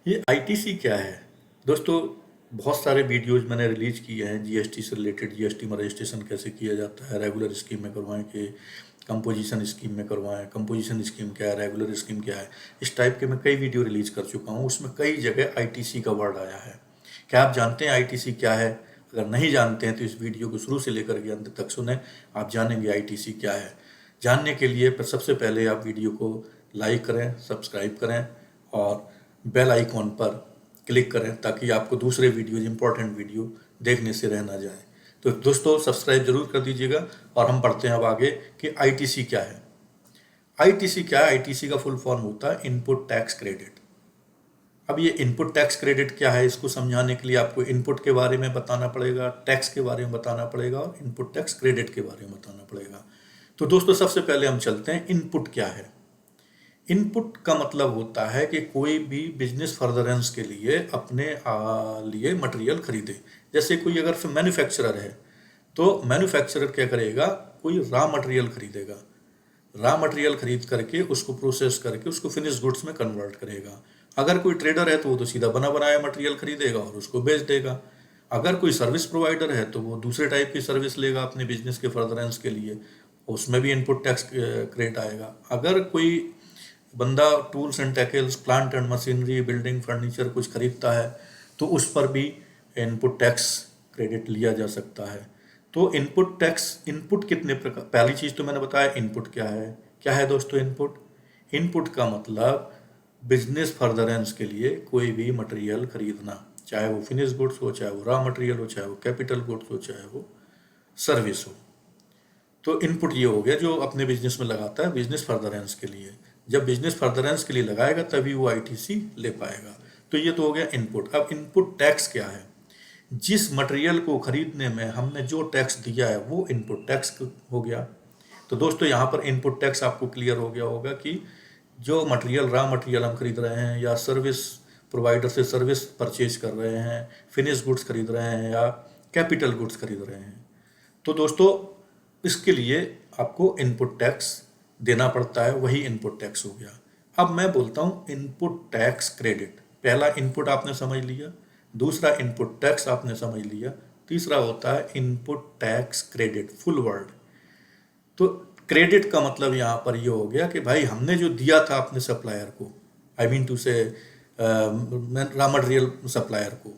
ये आईटीसी क्या है दोस्तों? बहुत सारे वीडियोज मैंने रिलीज किए हैं जीएसटी से रिलेटेड। जीएसटी में रजिस्ट्रेशन कैसे किया जाता है, रेगुलर स्कीम में करवाएं कि कंपोजिशन स्कीम में करवाएं, कंपोजिशन स्कीम क्या है, रेगुलर स्कीम क्या है, इस टाइप के मैं कई वीडियो रिलीज कर चुका हूँ। उसमें कई जगह आईटीसी का वर्ड आया है। क्या आप जानते हैं आईटीसी क्या है? अगर नहीं जानते हैं तो इस वीडियो को शुरू से लेकर के अंत तक सुने, आप जानेंगे आईटीसी क्या है। जानने के लिए सबसे पहले आप वीडियो को लाइक करें, सब्सक्राइब करें और बेल आइकॉन पर क्लिक करें ताकि आपको दूसरे वीडियोज, इंपॉर्टेंट वीडियो देखने से रह ना जाए। तो दोस्तों सब्सक्राइब जरूर कर दीजिएगा। और हम पढ़ते हैं अब आगे कि आईटीसी क्या है। आईटीसी क्या है? आईटीसी का फुल फॉर्म होता है इनपुट टैक्स क्रेडिट। अब ये इनपुट टैक्स क्रेडिट क्या है, इसको समझाने के लिए आपको इनपुट के बारे में बताना पड़ेगा, टैक्स के बारे में बताना पड़ेगा और इनपुट टैक्स क्रेडिट के बारे में बताना पड़ेगा। तो दोस्तों सबसे पहले हम चलते हैं इनपुट क्या है। इनपुट का मतलब होता है कि कोई भी बिजनेस फर्दरेंस के लिए अपने लिए मटेरियल खरीदे। जैसे कोई अगर मैन्युफैक्चरर है तो मैन्युफैक्चरर क्या करेगा, कोई रॉ मटेरियल खरीदेगा। रॉ मटेरियल खरीद करके उसको प्रोसेस करके उसको फिनिश गुड्स में कन्वर्ट करेगा। अगर कोई ट्रेडर है तो वो तो सीधा बना बनाया मटेरियल खरीदेगा और उसको बेच देगा। अगर कोई सर्विस प्रोवाइडर है तो वो दूसरे टाइप की सर्विस लेगा अपने बिजनेस के फर्दरेंस के लिए, उसमें भी इनपुट टैक्स क्रेडिट आएगा। अगर कोई बंदा tools and tackles, plant and machinery, building furniture कुछ खरीदता है तो उस पर भी इनपुट टैक्स क्रेडिट लिया जा सकता है। तो इनपुट टैक्स, इनपुट कितने प्रकार, पहली चीज़ तो मैंने बताया इनपुट क्या है दोस्तों इनपुट? इनपुट का मतलब बिजनेस फर्दरेंस के लिए कोई भी मटेरियल खरीदना, चाहे वो फिनिश गुड्स हो, चाहे वो रॉ मटेरियल हो, चाहे वो कैपिटल गुड्स हो, चाहे वो सर्विस हो। तो इनपुट ये हो गया जो अपने बिजनेस में लगाता है बिजनेस फर्दरेंस के लिए। जब बिजनेस फर्दरेंस के लिए लगाएगा तभी वो आईटीसी ले पाएगा। तो ये तो हो गया इनपुट। अब इनपुट टैक्स क्या है? जिस मटेरियल को खरीदने में हमने जो टैक्स दिया है वो इनपुट टैक्स हो गया। तो दोस्तों यहाँ पर इनपुट टैक्स आपको क्लियर हो गया होगा कि जो मटेरियल, रॉ मटेरियल हम खरीद रहे हैं या सर्विस प्रोवाइडर से सर्विस परचेज कर रहे हैं, फिनिश गुड्स खरीद रहे हैं या कैपिटल गुड्स खरीद रहे हैं, तो दोस्तों इसके लिए आपको इनपुट टैक्स देना पड़ता है, वही इनपुट टैक्स हो गया। अब मैं बोलता हूँ इनपुट टैक्स क्रेडिट। पहला इनपुट आपने समझ लिया, दूसरा इनपुट टैक्स आपने समझ लिया, तीसरा होता है input tax credit, full word. तो क्रेडिट का मतलब यहाँ पर ये हो गया कि भाई हमने जो दिया था अपने सप्लायर को, आई मीन टू से रॉ मटेरियल सप्लायर को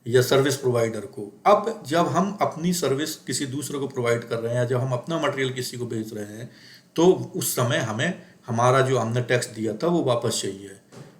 या सर्विस प्रोवाइडर को, अब जब हम अपनी सर्विस किसी दूसरे को प्रोवाइड कर रहे हैं, जब हम अपना मटेरियल किसी को बेच रहे हैं, तो उस समय हमें हमारा जो हमने टैक्स दिया था वो वापस चाहिए।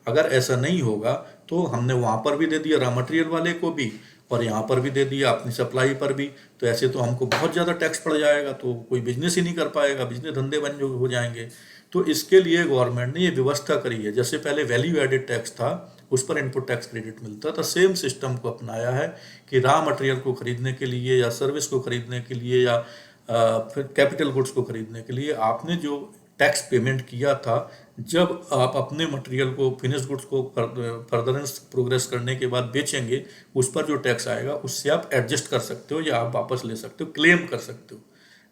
अगर ऐसा नहीं होगा तो हमने वहाँ पर भी दे दिया रॉ मटेरियल वाले को भी और यहाँ पर भी दे दिया अपनी सप्लाई पर भी, तो ऐसे तो हमको बहुत ज़्यादा टैक्स पड़ जाएगा, तो कोई बिजनेस ही नहीं कर पाएगा, बिजनेस धंधे बंद हो जाएंगे। तो इसके लिए गवर्नमेंट ने ये व्यवस्था करी है। जैसे पहले वैल्यू एडेड टैक्स था, उस पर इनपुट टैक्स क्रेडिट मिलता था, सेम सिस्टम को अपनाया है कि रॉ मटेरियल को खरीदने के लिए या सर्विस को खरीदने के लिए या फिर कैपिटल गुड्स को खरीदने के लिए आपने जो टैक्स पेमेंट किया था, जब आप अपने मटेरियल को, फिनिश गुड्स को फर्दरेंस प्रोग्रेस करने के बाद बेचेंगे, उस पर जो टैक्स आएगा उससे आप एडजस्ट कर सकते हो या आप वापस ले सकते हो, क्लेम कर सकते हो।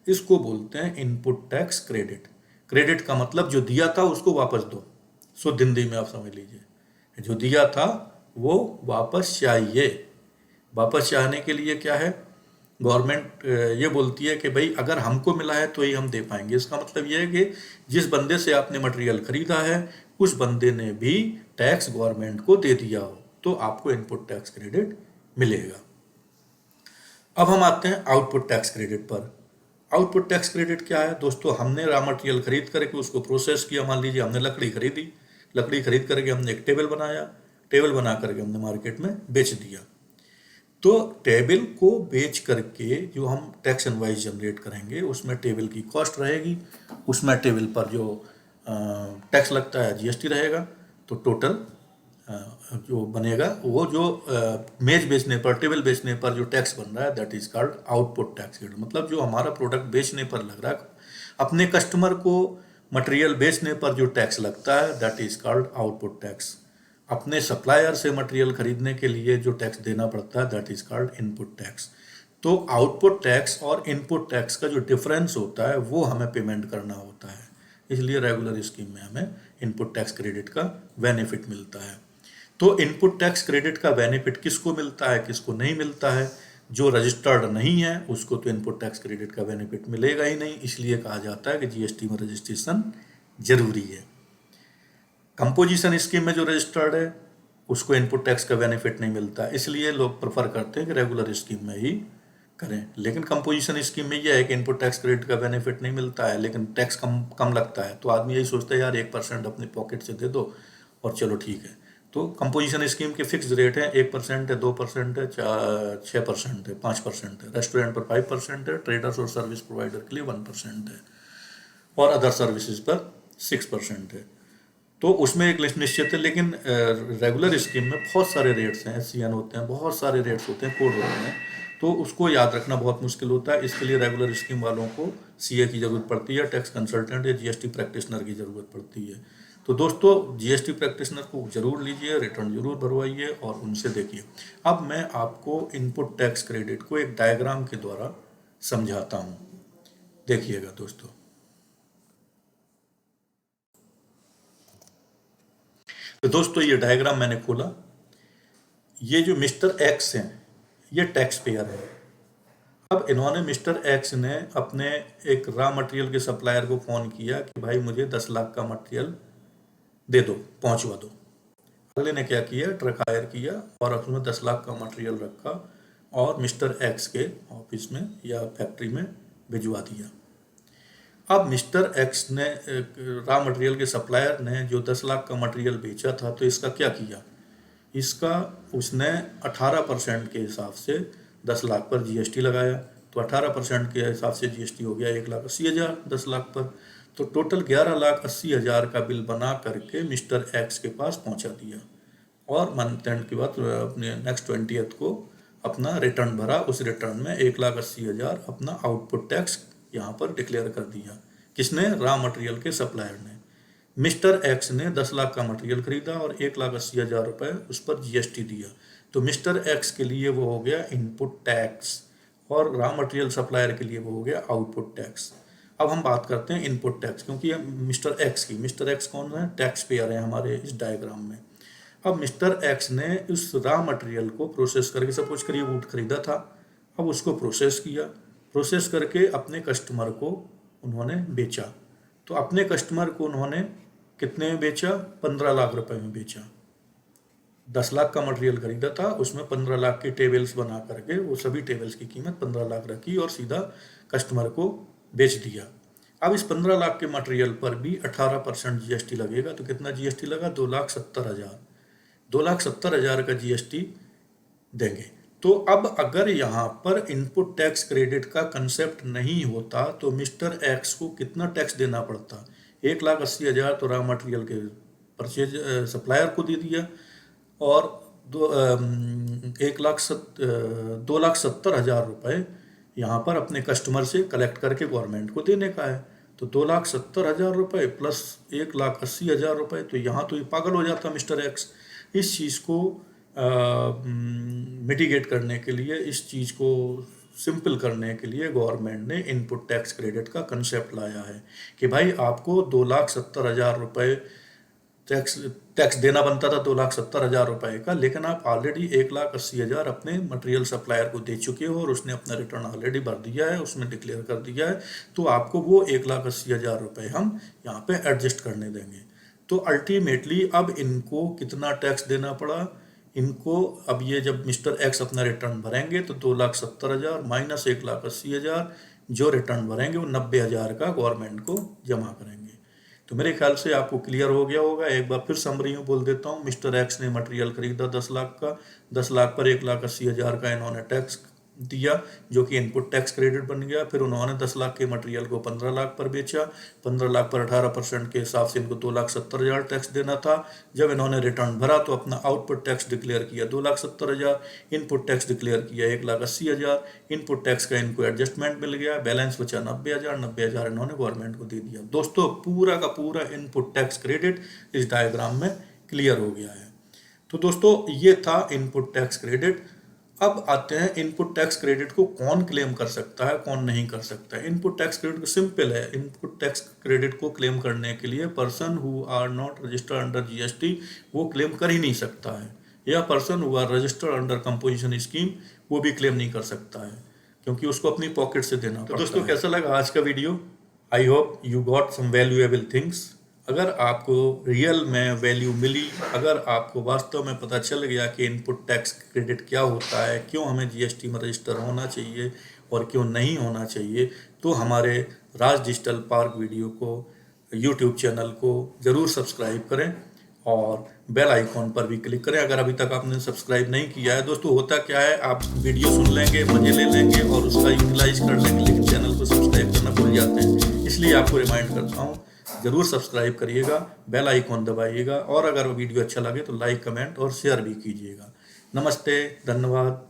इसको बोलते हैं इनपुट टैक्स क्रेडिट। क्रेडिट का मतलब जो दिया था उसको वापस दो। शुद्ध हिंदी में आप समझ लीजिए, जो दिया था वो वापस चाहिए। वापस चाहने के लिए क्या है, गवर्नमेंट ये बोलती है कि भाई अगर हमको मिला है तो ही हम दे पाएंगे। इसका मतलब ये है कि जिस बंदे से आपने मटेरियल खरीदा है उस बंदे ने भी टैक्स गवर्नमेंट को दे दिया हो तो आपको इनपुट टैक्स क्रेडिट मिलेगा। अब हम आते हैं आउटपुट टैक्स क्रेडिट पर। आउटपुट टैक्स क्रेडिट क्या है दोस्तों? हमने रॉ मटेरियल खरीद करके उसको प्रोसेस किया, मान लीजिए हमने लकड़ी खरीदी, लकड़ी खरीद करके हमने एक टेबल बनाया, टेबल बना करके हमने मार्केट में बेच दिया। तो टेबल को बेच करके जो हम टैक्स इनवाइस जनरेट करेंगे उसमें टेबल की कॉस्ट रहेगी, उसमें टेबल पर जो टैक्स लगता है जीएसटी रहेगा। तो टोटल जो बनेगा वो जो मेज बेचने पर, टेबल बेचने पर जो टैक्स बन रहा है that is called output tax credit. मतलब जो हमारा प्रोडक्ट बेचने पर लग रहा है, अपने कस्टमर को मटेरियल बेचने पर जो टैक्स लगता है that is called output tax. अपने सप्लायर से मटेरियल खरीदने के लिए जो टैक्स देना पड़ता है that is called input tax. तो आउटपुट टैक्स और इनपुट टैक्स का जो डिफरेंस होता है वो हमें पेमेंट करना होता है, इसलिए रेगुलर स्कीम में हमें इनपुट टैक्स क्रेडिट का बेनिफिट मिलता है। तो इनपुट टैक्स क्रेडिट का बेनिफिट किसको मिलता है, किसको नहीं मिलता है? जो रजिस्टर्ड नहीं है उसको तो इनपुट टैक्स क्रेडिट का बेनिफिट मिलेगा ही नहीं, इसलिए कहा जाता है कि जीएसटी में रजिस्ट्रेशन जरूरी है। कंपोजिशन स्कीम में जो रजिस्टर्ड है उसको इनपुट टैक्स का बेनिफिट नहीं मिलता, इसलिए लोग प्रेफर करते हैं कि रेगुलर स्कीम में ही करें। लेकिन कंपोजिशन स्कीम में यह है कि इनपुट टैक्स क्रेडिट का बेनिफिट नहीं मिलता है, लेकिन टैक्स कम कम लगता है, तो आदमी यही सोचता है यार 1% अपने पॉकेट से दे दो और चलो ठीक है। तो कंपोजिशन स्कीम के फिक्स रेट हैं, 1% है, 2% है, 6% है, 5% है, रेस्टोरेंट पर 5% है, ट्रेडर्स और सर्विस प्रोवाइडर के लिए 1% है और अदर सर्विसेज पर 6% है। तो उसमें एक लिस्ट निश्चित है, लेकिन रेगुलर स्कीम में बहुत सारे रेट्स हैं, SCN होते हैं, बहुत सारे रेट्स होते हैं, कोड होते हैं, तो उसको याद रखना बहुत मुश्किल होता है। इसके लिए रेगुलर स्कीम वालों को CA की ज़रूरत पड़ती है, टैक्स कंसल्टेंट या GST प्रैक्टिशनर की ज़रूरत पड़ती है। तो दोस्तों GST प्रैक्टिशनर को ज़रूर लीजिए, रिटर्न ज़रूर भरवाइए और उनसे देखिए। अब मैं आपको इनपुट टैक्स क्रेडिट को एक डायग्राम के द्वारा समझाता हूँ, देखिएगा दोस्तों। तो दोस्तों ये डायग्राम मैंने खोला, ये जो मिस्टर एक्स हैं ये टैक्स पेयर है। अब इन्होंने मिस्टर एक्स ने अपने एक रॉ मटेरियल के सप्लायर को फ़ोन किया कि भाई मुझे 10 लाख का मटेरियल दे दो, पहुंचवा दो। अगले ने क्या किया, ट्रक हायर किया और उसमें 10 लाख का मटेरियल रखा और मिस्टर एक्स के ऑफिस में या फैक्ट्री में भिजवा दिया। अब मिस्टर एक्स ने रॉ मटेरियल के सप्लायर ने जो 10 लाख का मटेरियल बेचा था, तो इसका क्या किया, इसका उसने 18% के हिसाब से 10 लाख पर GST लगाया, तो 18% के हिसाब से GST हो गया 1,80,000 10 लाख पर। तो टोटल 11,80,000 का बिल बना करके मिस्टर एक्स के पास पहुंचा दिया और मंथ एंड के बाद अपने नेक्स्ट 20th को अपना रिटर्न भरा। उस रिटर्न में 1,80,000 अपना आउटपुट टैक्स यहाँ पर डिक्लेयर कर दिया। किसने, रॉ मटेरियल के सप्लायर ने। मिस्टर एक्स ने 10 लाख का मटेरियल खरीदा और 1,80,000 रुपये उस पर GST दिया, तो मिस्टर एक्स के लिए वो हो गया इनपुट टैक्स और रॉ मटेरियल सप्लायर के लिए वो हो गया आउटपुट टैक्स। अब हम बात करते हैं इनपुट टैक्स, क्योंकि मिस्टर एक्स की, मिस्टर एक्स कौन है, टैक्स पेयर है हमारे इस डायग्राम में। अब मिस्टर एक्स ने उस रॉ मटेरियल को प्रोसेस करके, सपोज करिए वुड खरीदा था, अब उसको प्रोसेस किया, प्रोसेस करके अपने कस्टमर को उन्होंने बेचा। तो अपने कस्टमर को उन्होंने कितने में बेचा, 15 लाख रुपए में बेचा। 10 लाख का मटेरियल खरीदा था, उसमें 15 लाख की टेबल्स बना करके वो सभी टेबल्स की कीमत 15 लाख रखी और सीधा कस्टमर को बेच दिया। अब इस 15 लाख के मटेरियल पर भी 18% GST लगेगा, तो कितना GST लगा, 2,70,000। 2,70,000 का GST देंगे। तो अब अगर यहाँ पर इनपुट टैक्स क्रेडिट का कंसेप्ट नहीं होता तो मिस्टर एक्स को कितना टैक्स देना पड़ता, 1,80,000 तो रॉ मटेरियल के परचेज सप्लायर को दे दिया और 2,70,000 रुपये यहाँ पर अपने कस्टमर से कलेक्ट करके गवर्नमेंट को देने का है। तो 2,70,000 रुपये प्लस 1,80,000 रुपये, तो यहाँ तो ये पागल हो जाता मिस्टर एक्स। इस चीज़ को मिटिगेट करने के लिए, इस चीज़ को सिंपल करने के लिए गवर्नमेंट ने इनपुट टैक्स क्रेडिट का कंसेप्ट लाया है कि भाई आपको 2,70,000 रुपये टैक्स देना बनता था, 2,70,000 रुपये का, लेकिन आप ऑलरेडी 1,80,000 अपने मटेरियल सप्लायर को दे चुके हो और उसने अपना रिटर्न ऑलरेडी भर दिया है, उसमें डिक्लेयर कर दिया है, तो आपको वो 1,80,000 रुपये हम यहाँ पे एडजस्ट करने देंगे। तो अल्टीमेटली अब इनको कितना टैक्स देना पड़ा, इनको अब ये जब मिस्टर एक्स अपना रिटर्न भरेंगे तो 2,70,000 माइनस 1,80,000 जो रिटर्न भरेंगे वो 90,000 का गवर्नमेंट को जमा करेंगे। तो मेरे ख्याल से आपको क्लियर हो गया होगा। एक बार फिर समरी में बोल देता हूँ, मिस्टर एक्स ने मटेरियल खरीदा 10 लाख का, 10 लाख पर 1,80,000 का इन्होंने टैक्स दिया जो कि इनपुट टैक्स क्रेडिट बन गया। फिर उन्होंने 10 लाख के मटेरियल को 15 लाख पर बेचा, 15 लाख पर 18% के हिसाब से इनको 2,70,000 टैक्स देना था। जब इन्होंने रिटर्न भरा तो अपना आउटपुट टैक्स डिक्लेयर किया 2,70,000, इनपुट टैक्स डिक्लेयर किया 1,80,000, इनपुट टैक्स का इनको एडजस्टमेंट मिल गया, बैलेंस बचा 90,000, 90,000 इन्होंने गवर्नमेंट को दे दिया। दोस्तों पूरा का पूरा इनपुट टैक्स क्रेडिट इस डायग्राम में क्लियर हो गया है। तो दोस्तों ये था इनपुट टैक्स क्रेडिट। अब आते हैं इनपुट टैक्स क्रेडिट को कौन क्लेम कर सकता है, कौन नहीं कर सकता है। इनपुट टैक्स क्रेडिट सिंपल है। इनपुट टैक्स क्रेडिट को क्लेम करने के लिए person who are not registered under GST वो क्लेम कर ही नहीं सकता है, या person who are registered under composition scheme वो भी क्लेम नहीं कर सकता है, क्योंकि उसको अपनी पॉकेट से देना पड़ता है। दोस्तों कैसा लगा आज का video? I hope you got some valuable things. अगर आपको रियल में वैल्यू मिली, अगर आपको वास्तव में पता चल गया कि इनपुट टैक्स क्रेडिट क्या होता है, क्यों हमें जीएसटी में रजिस्टर होना चाहिए और क्यों नहीं होना चाहिए, तो हमारे राज डिजिटल पार्क वीडियो को यूट्यूब चैनल को ज़रूर सब्सक्राइब करें और बेल आइकॉन पर भी क्लिक करें अगर अभी तक आपने सब्सक्राइब नहीं किया है। दोस्तों होता क्या है, आप वीडियो सुन लेंगे, मजे ले लेंगे और उसका यूटिलाइज कर लेंगे, लेकिन चैनल को सब्सक्राइब करना भूल जाते हैं। इसलिए आपको रिमाइंड करता हूँ, ज़रूर सब्सक्राइब करिएगा, बेल आइकॉन दबाइएगा और अगर वीडियो अच्छा लगे तो लाइक, कमेंट और शेयर भी कीजिएगा। नमस्ते, धन्यवाद।